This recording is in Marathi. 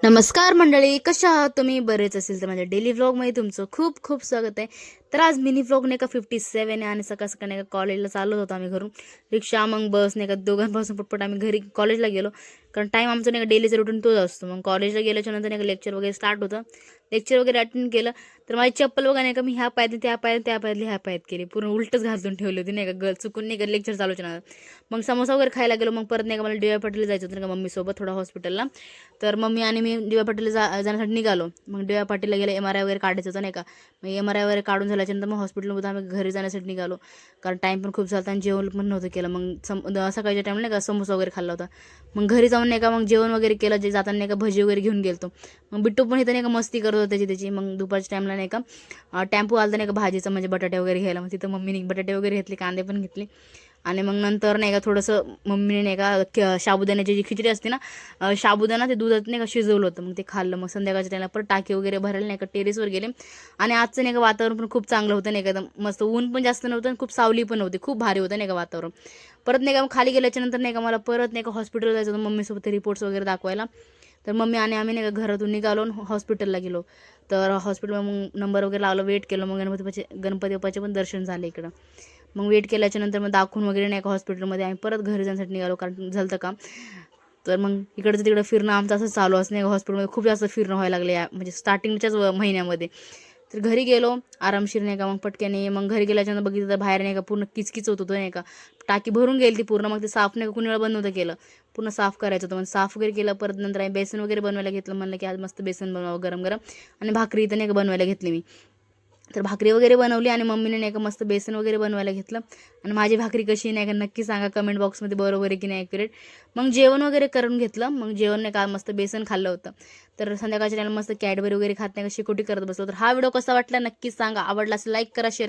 नमस्कार मंडळी, कशा आहात तुम्ही? बरेच असेल तर माझ्या डेली व्लॉगमध्ये तुमचं खूप खूप स्वागत आहे. तर आज मिनी व्लॉग नाही का 57 आहे आणि सकाळ सकाळ नाही का कॉलेजला चाललो होतो आम्ही घरून. रिक्षा मग बस नाही का दोघांपासून पटपट आम्ही घरी कॉलेजला गेलो. कारण टाईम आमचं नाही का डेलीचं रुटीन तोच असतो. मग कॉलेजला गेल्याच्या नंतर नाही का लेक्चर वगैरे स्टार्ट होतं. लेक्चर वगैरे अटेंड केलं तर माझी चप्पल बघा नाही का मी ह्या पायातली त्या पायात त्या पायातली ह्या पायात केली. पूर्ण उलटच घालून ठेवली होती नाही का चुकून नाही का लेक्चर चालूच्या नंतर. मग समोसा वगैरे खायला गेलो. मग परत नाही का मला डी वाय पाटीलला जायचं होतं नाही का मम्मीसोबत थोडा हॉस्पिटलला. तर मम्मी आणि मी डी वाय पाटीलला जाण्यासाठी निघालो. मग डी वाय पाटीलला गेलं, MRI वगैरे काढायचं होतं नाही का. मग MRI वगैरे काढून झाल्याच्यानंतर मग हॉस्पिटलमध्ये आम्ही घरी जाण्यासाठी निघालो. कारण टाईम पण खूप झाला आणि जेवण पण नव्हतं केलं. मग सकाळच्या टाईमला नाही का समोसा वगैरे खाल्ला होता. मग घरी जाऊन नाही का मग जेवण वगैरे केलं. जे जाताना नाही का भजी वगैरे घेऊन गेलतो. मग बिट्टू पण इथं नाही का मस्ती करत होता त्याची. मग दुपारच्या टाईमला नाही का टेम्पो आलता नाही का भाजीचं म्हणजे बटाटे वगैरे घ्यायला. मग तिथं मम्मीने बटाटे वगैरे घेतले, कांदे पण घेतले. आणि मग नंतर नाही का थोडंसं मम्मीने नाही का साबुदाण्याची जी खिचडी असते ना, साबुदाणा ते दुधात नाही का शिजवलं होतं. मग ते खाल्लं. मग संध्याकाळच्या टायला परत टाकी वगैरे भरायला नाही का टेरेसवर गेले. आणि आजचं नाही का वातावरण पण खूप चांगलं होतं नाही का, एकदम मस्त. ऊन पण जास्त नव्हतं आणि खूप सावली पण नव्हती. खूप भारी होतं नाही का वातावरण. परत नाही का मग खाली गेल्याच्या नंतर नाही का मला परत नाही का हॉस्पिटल जायचं होतं मम्मीसोबत रिपोर्ट्स वगैरे दाखवायला. तर मम्मी आणि आम्ही नाही का घरातून निघालो हॉस्पिटलला गेलो. तर हॉस्पिटलला मग नंबर वगैरे लावला, वेट केलं. मग गणपती बाप्पाचे पण दर्शन झाले इकडं. मग वेट केल्याच्या नंतर मग दाखवून वगैरे नाही का हॉस्पिटलमध्ये आम्ही परत घरी जाण्यासाठी निघालो, कारण झालं का. तर मग इकडचं तिकडं फिरणं आमचं असं चालू असं नाही का. हॉस्पिटलमध्ये खूप जास्त फिरणं व्हायला लागले म्हणजे स्टार्टिंगच्याच महिन्यामध्ये. तर घरी गेलो आरामशीर नाही का. मग पटक्याने मग घरी गेल्याच्यानंतर बघितलं तर बाहेर नाही का पूर्ण किचकिच होत होतं नाही का. टाकी भरून गेली ती पूर्ण. मग ते साफ नाही का कुणी वेळा बंद नव्हतं केलं. पूर्ण साफ करायचं होतं. मग साफ वगैरे केलं. परत नंतर आम्ही बेसन वगैरे बनवायला घेतलं. म्हणलं की आज मस्त बेसन बनवावं गरम गरम. आणि भाकरी इथं नाही का बनवायला घेतली मी. तर भाकरी वगैरे बनवली आणि मम्मीने नाही का मस्त बेसन वगैरे बनवायला घेतलं. आणि माझी भाकरी कशी नाही का नक्की सांगा कमेंट बॉक्समध्ये, बरोबर आहे की नाही ॲक्युरेट. मग जेवण वगैरे करून घेतलं. मग जेवण नाही का मस्त बेसन खाल्लं होतं. तर संध्याकाळच्या टायमाला मस्त कॅडबरी वगैरे खात नाही का शेकोटी करत बसलो. तर हा व्हिडिओ कसा वाटला नक्कीच सांगा. आवडला असेल लाईक करा, शेअर करा.